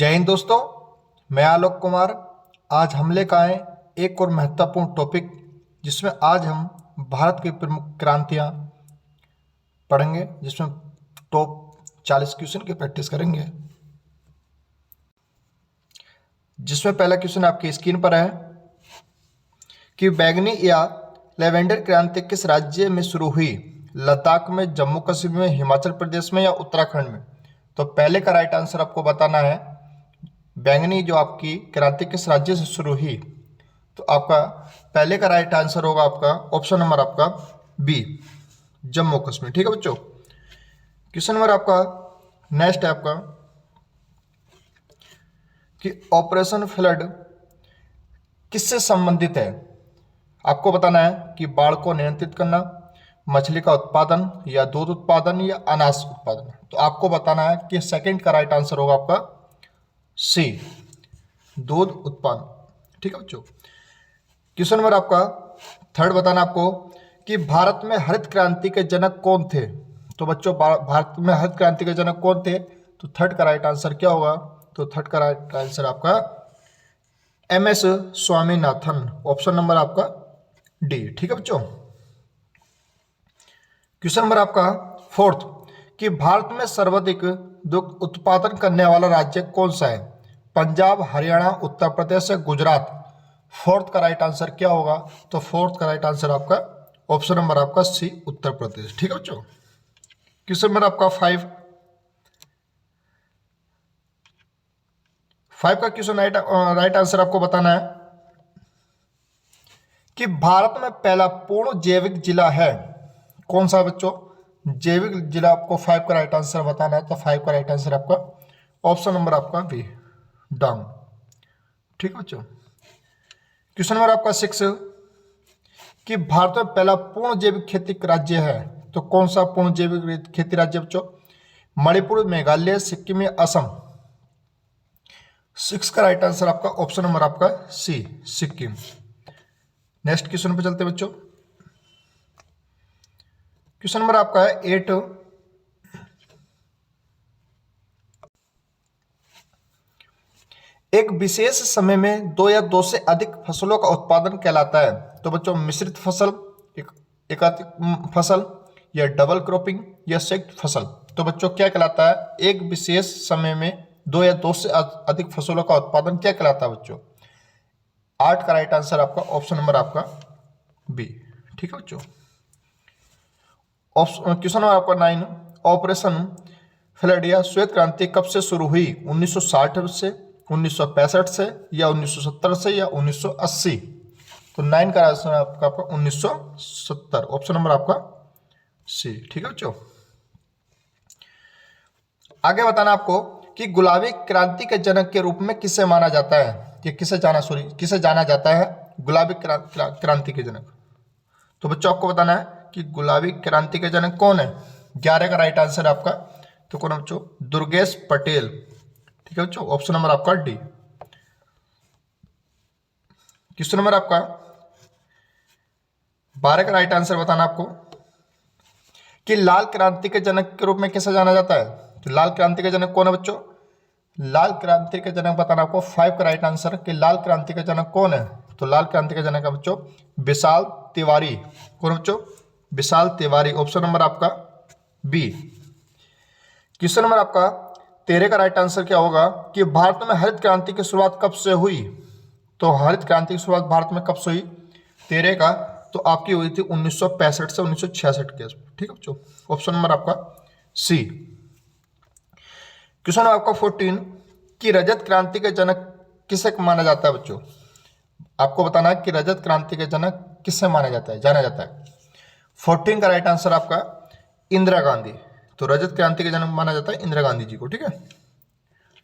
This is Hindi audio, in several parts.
जय हिंद दोस्तों, मैं आलोक कुमार। आज हम लेकर आए एक और महत्वपूर्ण टॉपिक, जिसमें आज हम भारत की प्रमुख क्रांतियां पढ़ेंगे, जिसमें टॉप 40 क्वेश्चन की प्रैक्टिस करेंगे। जिसमें पहला क्वेश्चन आपकी स्क्रीन पर है कि बैंगनी या लेवेंडर क्रांति किस राज्य में शुरू हुई? लद्दाख में, जम्मू कश्मीर में, हिमाचल प्रदेश में या उत्तराखंड में? तो पहले का राइट आंसर आपको बताना है। बैंगनी जो आपकी क्रांति किस राज्य से शुरू हुई? तो आपका पहले का राइट आंसर होगा आपका ऑप्शन नंबर आपका बी, जम्मू कश्मीर। ठीक है बच्चों। क्वेश्चन नंबर आपका नेक्स्ट है आपका कि ऑपरेशन फ्लड किससे संबंधित है? आपको बताना है कि बाढ़ को नियंत्रित करना, मछली का उत्पादन, या दूध उत्पादन, या अनाज उत्पादन। तो आपको बताना है कि सेकंड का राइट आंसर होगा आपका सी, दूध उत्पादन। ठीक है बच्चों। क्वेश्चन नंबर आपका थर्ड बताना आपको कि भारत में हरित क्रांति के जनक कौन थे? तो बच्चों भारत में हरित क्रांति के जनक कौन थे? तो थर्ड का राइट आंसर क्या होगा? तो थर्ड का राइट आंसर आपका एम.एस. स्वामीनाथन, ऑप्शन नंबर आपका डी। ठीक है बच्चों। क्वेश्चन नंबर आपका फोर्थ कि भारत में सर्वाधिक दुग्ध उत्पादन करने वाला राज्य कौन सा है? पंजाब, हरियाणा, उत्तर प्रदेश या गुजरात? फोर्थ का राइट आंसर क्या होगा? तो फोर्थ का राइट आंसर आपका ऑप्शन नंबर आपका सी, उत्तर प्रदेश। ठीक है बच्चों। क्वेश्चन नंबर आपका फाइव का क्वेश्चन राइट आंसर आपको बताना है कि भारत में पहला पूर्ण जैविक जिला है कौन सा बच्चों? जैविक जिला आपको फाइव का राइट आंसर बताना है। तो फाइव का राइट आंसर आपका ऑप्शन नंबर आपका बी, डांग। ठीक है बच्चों। क्वेश्चन नंबर आपका 6 कि भारत में पहला पूर्ण जैविक खेती राज्य है तो कौन सा पूर्ण जैविक खेती राज्य बच्चों? मणिपुर, मेघालय, सिक्किम या असम? 6 का राइट आंसर आपका ऑप्शन नंबर आपका सी, सिक्किम। नेक्स्ट क्वेश्चन पे चलते बच्चों। क्वेश्चन नंबर आपका है 8 एक विशेष समय में दो या दो से अधिक फसलों का उत्पादन कहलाता है। तो बच्चों मिश्रित फसल, एकाधिक फसल, या डबल क्रॉपिंग, या संयुक्त फसल? तो बच्चों क्या कहलाता है? एक विशेष समय में दो या दो से अधिक फसलों का उत्पादन क्या कहलाता है बच्चों? 8 का राइट आंसर आपका ऑप्शन नंबर आपका बी। ठीक है बच्चों। क्वेश्चन नंबर आपका 9 ऑपरेशन फ्लड या श्वेत क्रांति कब से शुरू हुई? 1960 से, 1965 से, या 1970 से, या 1980? तो 9 का आंसर आपका 1970, ऑप्शन नंबर आपका सी। ठीक है बच्चों। आगे बताना आपको कि गुलाबी क्रांति के जनक के रूप में किसे माना जाता है? कि किसे जाना जाता है गुलाबी क्रांति के जनक? तो बच्चों आपको बताना है कि गुलाबी क्रांति के जनक कौन है। 11 का राइट आंसर आपका तो कौन है बच्चों? दुर्गेश पटेल। ठीक है बच्चों, ऑप्शन नंबर आपका डी। क्वेश्चन नंबर आपका 12 का राइट आंसर बताना आपको कि लाल क्रांति के जनक के रूप में किसे जाना जाता है? तो लाल क्रांति के जनक कौन है बच्चों? लाल क्रांति के जनक बताना आपको 5 का राइट आंसर कि लाल क्रांति के जनक कौन है? तो लाल क्रांति के जनक है बच्चों विशाल तिवारी। कौन बच्चों? विशाल तिवारी, ऑप्शन नंबर आपका बी। क्वेश्चन नंबर आपका 13 का राइट आंसर क्या होगा कि भारत में हरित क्रांति की शुरुआत कब से हुई? तो हरित क्रांति की शुरुआत भारत में कब से हुई? 13 का तो आपकी हुई थी 1965 से 1966 के। ठीक है बच्चों, ऑप्शन नंबर आपका सी। क्वेश्चन आपका 14 कि रजत क्रांति के जनक किसे माना जाता है बच्चों? आपको बताना है कि रजत क्रांति के जनक किससे जाना जाता है। 14 का राइट आंसर आपका इंदिरा गांधी। तो रजत क्रांति के जनक माना जाता है इंदिरा गांधी जी को। ठीक है।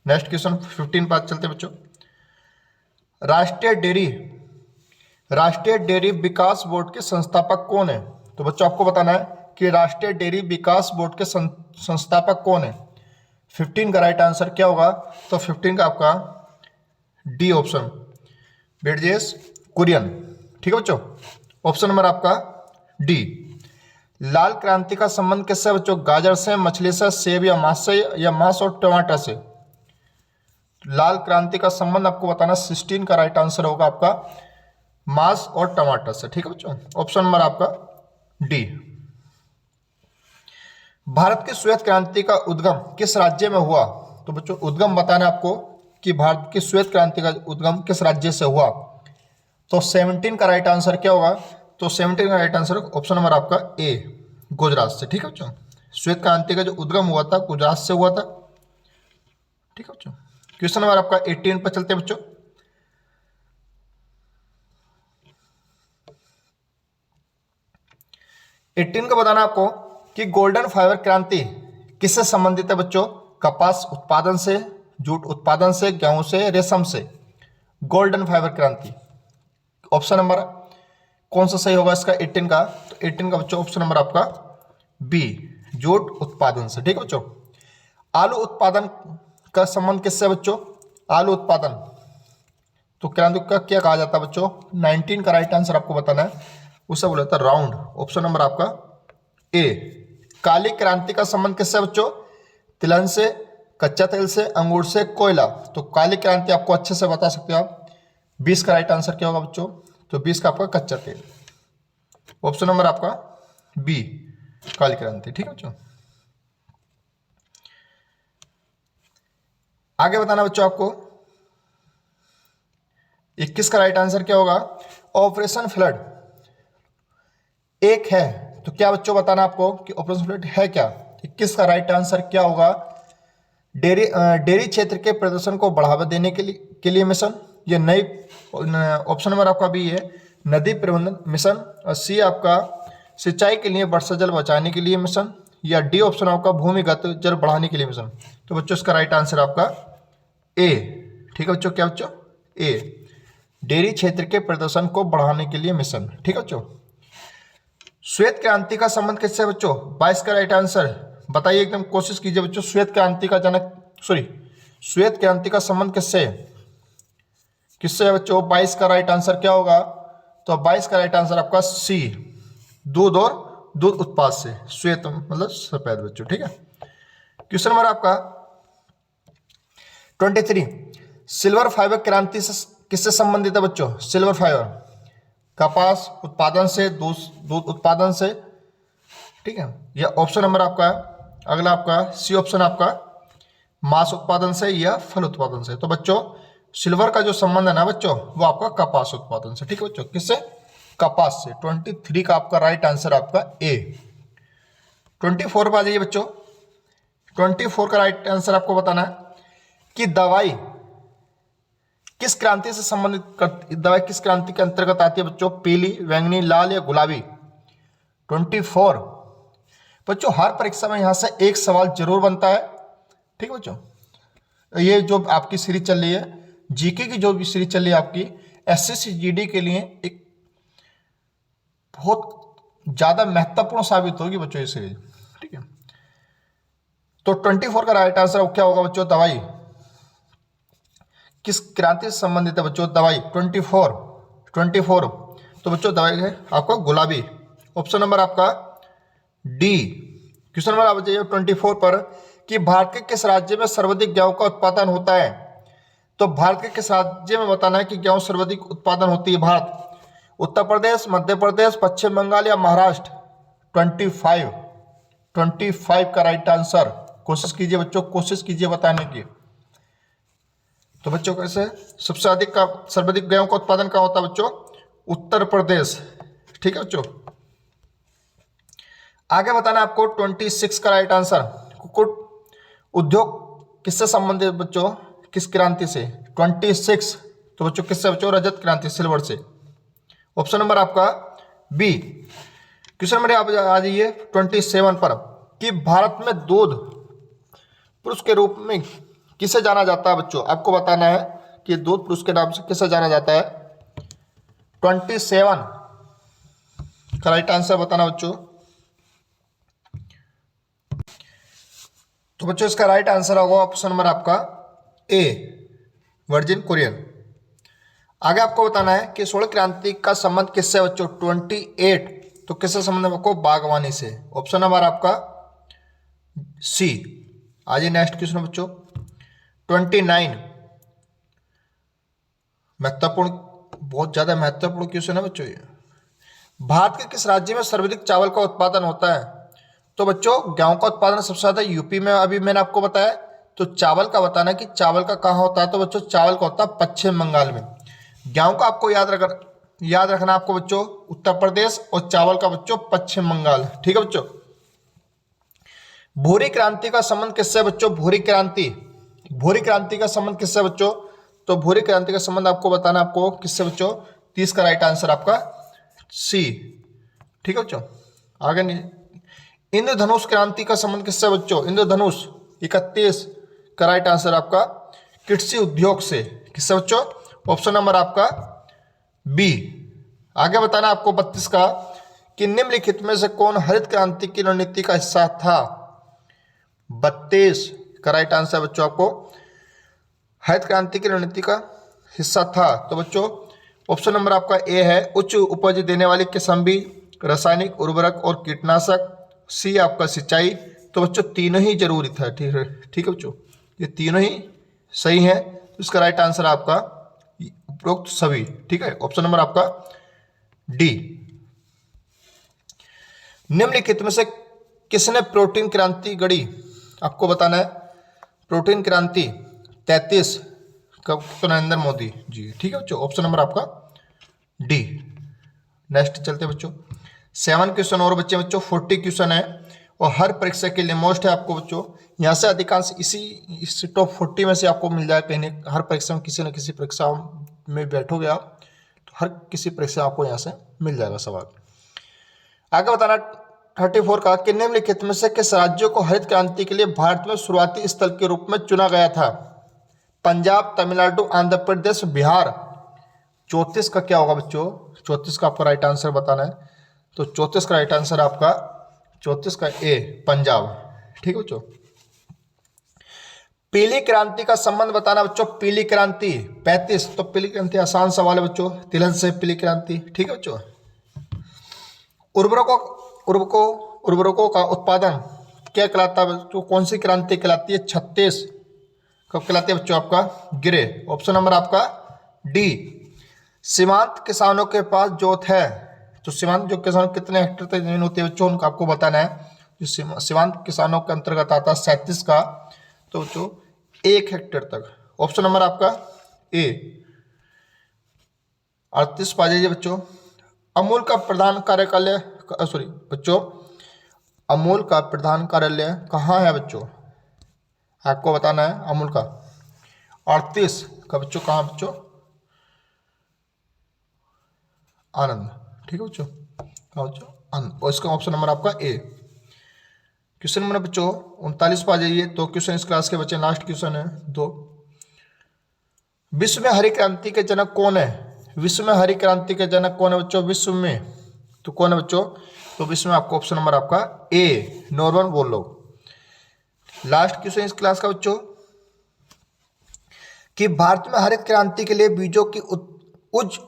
नेक्स्ट क्वेश्चन 15 पर चलते बच्चों। राष्ट्रीय डेयरी विकास बोर्ड के संस्थापक कौन है? तो बच्चों आपको बताना है कि राष्ट्रीय डेयरी विकास बोर्ड के संस्थापक कौन है। 15 का राइट आंसर क्या होगा? तो 15 का आपका डी ऑप्शन, ब्रिजेश कुरियन। ठीक है बच्चों, ऑप्शन नंबर आपका डी। लाल क्रांति का संबंध किससे बच्चों? गाजर से, मछली से, सेब या मांस से, या मांस और टमाटर से? लाल क्रांति का संबंध आपको बताना 16 का राइट आंसर होगा आपका मांस और टमाटर से। ठीक है बच्चों, ऑप्शन नंबर आपका डी। भारत की श्वेत क्रांति का उद्गम किस राज्य में हुआ? तो बच्चों उद्गम बताना आपको कि भारत की श्वेत क्रांति का उद्गम किस राज्य से हुआ। तो 17 का राइट आंसर क्या होगा? तो 17 का राइट आंसर ऑप्शन नंबर आपका ए, गुजरात से। ठीक है बच्चों, श्वेत क्रांति का जो उद्गम हुआ था गुजरात से हुआ था। ठीक है बच्चों, क्वेश्चन नंबर आपका 18 पर चलते हैं बच्चों। 18 का बताना आपको कि गोल्डन फाइबर क्रांति किससे संबंधित है बच्चों? कपास उत्पादन से, जूट उत्पादन से, गेहूं से, रेशम से। गोल्डन फाइबर क्रांति ऑप्शन नंबर कौन सा सही होगा इसका 18 का? तो 18 का बच्चों ऑप्शन नंबर आपका बी, जूट उत्पादन से। ठीक है बच्चों, आलू उत्पादन का संबंध किससे बच्चों? आलू उत्पादन तो क्रांति का क्या कहा जाता है बच्चों? 19 का राइट आंसर आपको बताना है, उसे बोला जाता है राउंड। ऑप्शन नंबर आपका ए। काली क्रांति का संबंध किससे बच्चों? तिलहन से, कच्चा तेल से, अंगूर से, कोयला। तो काली क्रांति आपको अच्छे से बता सकते हो आप। 20 का राइट आंसर क्या होगा बच्चों? तो 20 का आपका कच्चा तेल। ऑप्शन नंबर आपका बी, काली क्रांति। ठीक है बच्चों, आगे बताना बच्चों आपको 21 का राइट आंसर क्या होगा? ऑपरेशन फ्लड एक है, तो क्या बच्चों बताना आपको कि ऑपरेशन फ्लड है क्या? 21 का राइट आंसर क्या होगा? डेयरी क्षेत्र के प्रदर्शन को बढ़ावा देने के लिए मिशन। ये नई ऑप्शन नंबर आपका बी है, नदी प्रबंधन मिशन। और सी आपका सिंचाई के लिए वर्षा जल बचाने के लिए मिशन। या डी ऑप्शन आपका भूमिगत जल बढ़ाने के लिए मिशन। तो बच्चों इसका राइट आंसर आपका ए। ठीक है बच्चों, क्या बच्चों? ए, डेयरी क्षेत्र के प्रदर्शन को बढ़ाने के लिए मिशन। ठीक है बच्चों, श्वेत क्रांति का संबंध किससे है बच्चों? 22 का राइट आंसर बताइए, एकदम कोशिश कीजिए बच्चों। श्वेत क्रांति का श्वेत क्रांति का संबंध किससे है बच्चों? 22 का राइट आंसर क्या होगा? तो 22 का राइट आंसर आपका सी, दूध और दूध उत्पाद से। श्वेत मतलब सफेद बच्चों। ठीक है, क्वेश्चन नंबर आपका 23, सिल्वर फाइबर क्रांति से किससे संबंधित है बच्चों? सिल्वर फाइबर कपास उत्पादन से, दूध उत्पादन से। ठीक है, यह ऑप्शन नंबर आपका अगला आपका सी ऑप्शन आपका मांस उत्पादन से या फल उत्पादन से। तो बच्चों सिल्वर का जो संबंध है ना बच्चों, वो आपका कपास उत्पादन से। ठीक है बच्चों, किससे? कपास से। 23 का आपका राइट आंसर आपका ए। 24 पर आ जाइए बच्चों। 24 का राइट आंसर आपको बताना है कि दवाई किस क्रांति से संबंधित दवाई किस क्रांति के अंतर्गत आती है बच्चों? पीली, बैंगनी, लाल या गुलाबी। 24 बच्चों, हर परीक्षा में यहां से एक सवाल जरूर बनता है। ठीक है बच्चों, ये जो आपकी सीरीज चल रही है जीके की, जो भी सीरीज चल रही है आपकी एसएससी जीडी के लिए एक बहुत ज्यादा महत्वपूर्ण साबित होगी बच्चों ये सीरीज। ठीक है, तो 24 का राइट आंसर क्या होगा बच्चों? दवाई किस क्रांति से संबंधित है बच्चों? दवाई 24 तो बच्चों दवाई है आपका गुलाबी। ऑप्शन नंबर आपका डी। क्वेश्चन नंबर आप जाइए 24 पर कि भारत के किस राज्य में सर्वाधिक गेहूं का उत्पादन होता है? तो भारत के किस राज्य में बताना है कि गेहूं सर्वाधिक उत्पादन होती है? भारत, उत्तर प्रदेश, मध्य प्रदेश, पश्चिम बंगाल या महाराष्ट्र। 25 का राइट आंसर, कोशिश कीजिए बच्चों, कोशिश कीजिए बताने की। तो बच्चों कैसे सबसे अधिक का सर्वाधिक गेहूं का उत्पादन कहाँ होता है बच्चों? उत्तर प्रदेश। ठीक है बच्चों, आगे बताना आपको 26 का राइट आंसर। कुक्कुट उद्योग किससे संबंधित बच्चों? किस क्रांति से? 26 तो बच्चों किससे बच्चों? रजत क्रांति, सिल्वर से। ऑप्शन नंबर आपका बी। क्वेश्चन नंबर आप आ जाइए 27 पर कि भारत में दूध पुरुष के रूप में किसे जाना जाता है बच्चों? आपको बताना है कि दूध पुरुष के नाम से किसे जाना जाता है। 27 का राइट आंसर बताना बच्चों। तो बच्चों इसका राइट आंसर होगा ऑप्शन नंबर आपका ए, वर्जिन कोरियन। आगे आपको बताना है कि स्वर्ण क्रांति का संबंध किससे बच्चों? 28 तो किससे संबंध है आपको? बागवानी से। ऑप्शन नंबर आपका सी। आइए नेक्स्ट क्वेश्चन बच्चों 29 महत्वपूर्ण, बहुत ज्यादा महत्वपूर्ण क्वेश्चन है बच्चों ये। भारत के किस राज्य में सर्वाधिक चावल का उत्पादन होता है? तो बच्चों गेहूं का उत्पादन सबसे ज्यादा यूपी में, अभी मैंने आपको बताया। तो चावल का बताना कि चावल का कहाँ होता है, तो बच्चों चावल का होता है पश्चिम बंगाल में। गेहूं का आपको याद रखना आपको बच्चों उत्तर प्रदेश, और चावल का बच्चों पश्चिम बंगाल। ठीक है बच्चों। भूरी क्रांति का संबंध किससे बच्चों? भूरी क्रांति का संबंध किससे बच्चों? तो भूरी क्रांति का संबंध आपको बताना, आपको किससे बच्चों? 30 का राइट आंसर आपका सी। ठीक है बच्चों। आगे नहीं, इंद्रधनुष क्रांति का संबंध किससे बच्चों? इंद्रधनुष 31 का राइट आंसर आपका कृषि उद्योग से। किससे बच्चों? ऑप्शन नंबर आपका बी। आगे बताना आपको 32 का कि निम्नलिखित में से कौन हरित क्रांति की रणनीति का हिस्सा था? 32 का राइट आंसर बच्चों आपको हरित क्रांति की रणनीति का हिस्सा था। तो बच्चों ऑप्शन नंबर आपका ए है, उच्च उपज देने वाली किस्म भी, रासायनिक उर्वरक और कीटनाशक। सी आपका सिंचाई। तो बच्चों तीनों ही जरूरी था। ठीक है बच्चों, ये तीनों ही सही है। तो इसका राइट आंसर आपका उपरोक्त सभी। ठीक है, ऑप्शन नंबर आपका डी। निम्नलिखित में से किसने प्रोटीन क्रांति गढ़ी? आपको बताना है। प्रोटीन क्रांति 33 कब? तो नरेंद्र मोदी जी। ठीक है बच्चों, ऑप्शन नंबर आपका डी। नेक्स्ट चलते हैं बच्चों। 7 क्वेश्चन और बच्चे बच्चों 40 क्वेश्चन है, और हर परीक्षा के लिए मोस्ट है आपको बच्चों। यहाँ से अधिकांश इस टॉप 40 में से आपको मिल जाए कहीं न हर परीक्षा में, किसी न किसी परीक्षा में बैठोगे आप तो हर किसी परीक्षा आपको यहाँ से मिल जाएगा सवाल। आगे बताना 34 का कि निम्नलिखित में से किस राज्यों को हरित क्रांति के लिए भारत में शुरुआती स्थल के रूप में चुना गया था? पंजाब, तमिलनाडु, आंध्र प्रदेश, बिहार। 34 का क्या होगा बच्चों? 34 का आपको राइट आंसर बताना है। तो 34 का राइट आंसर आपका 34 का ए, पंजाब। ठीक है बच्चों। पीली क्रांति का संबंध बताना बच्चों। पीली क्रांति 35। तो पीली क्रांति आसान सवाल है बच्चों, तिलहन से पीली क्रांति। ठीक है बच्चों। उर्वरकों का उत्पादन क्या कहलाता है बच्चों? कौन सी क्रांति कहलाती है? 36 कब कहलाती है बच्चों? आपका गिरे। ऑप्शन नंबर आपका डी। सीमांत किसानों के पास जोत है। तो सीमांत जो किसान कितने हेक्टेयर तक जमीन होती है बच्चों, उनका आपको बताना है। जो सीमांत किसानों के अंतर्गत आता है 37 का, तो बच्चों 1 हेक्टेयर तक। ऑप्शन नंबर आपका ए। 38 पा जाइए बच्चों। अमूल का प्रधान कार्यालय बच्चों, अमूल का प्रधान कार्यालय कहाँ है बच्चों? आपको बताना है अमूल का। 38 का बच्चों कहाँ बच्चों? आनंद। ठीक है बच्चों, कहाँ बच्चों? आनंद। और इसका ऑप्शन नंबर आपका ए। क्वेश्चन नंबर बच्चों 39 पर आ जाइए। 2 क्वेश्चन इस क्लास के बच्चे, लास्ट क्वेश्चन है 2। विश्व में हरी क्रांति के जनक कौन है? विश्व में हरी क्रांति के जनक कौन है बच्चों? विश्व में तो कौन है बच्चों? तो विश्व में आपको ऑप्शन नंबर आपका ए, नॉर्मन बोरलॉग। लास्ट क्वेश्चन इस क्लास का बच्चों कि भारत में हरित क्रांति के लिए बीजों की उच्च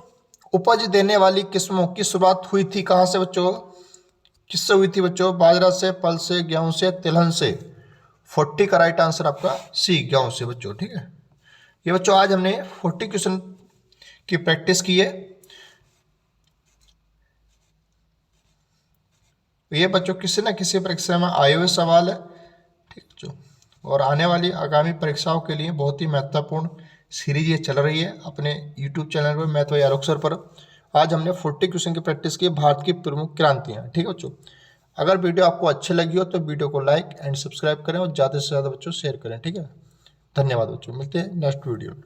उपज देने वाली किस्मों की शुरुआत हुई थी कहाँ से बच्चों? किससे हुई थी बच्चों? बाजरा से, पल से, गेहूं से, तिलहन से। 40 का राइट आंसर आपका सी, गेहूं से बच्चों। ठीक है, ये बच्चों आज हमने 40 क्वेश्चन की प्रैक्टिस की है। ये बच्चों किसी न किसी परीक्षा में आए हुए सवाल है। ठीक बच्चों, और आने वाली आगामी परीक्षाओं के लिए बहुत ही महत्वपूर्ण सीरीज ये चल रही है अपने YouTube चैनल पर, मैथ बाय आलोक सर पर। आज हमने 40 क्वेश्चन की प्रैक्टिस की, भारत की प्रमुख क्रांतियाँ। ठीक है बच्चों, अगर वीडियो आपको अच्छी लगी हो तो वीडियो को लाइक एंड सब्सक्राइब करें और ज़्यादा से ज़्यादा बच्चों शेयर करें। ठीक है, धन्यवाद बच्चों, मिलते हैं नेक्स्ट वीडियो में।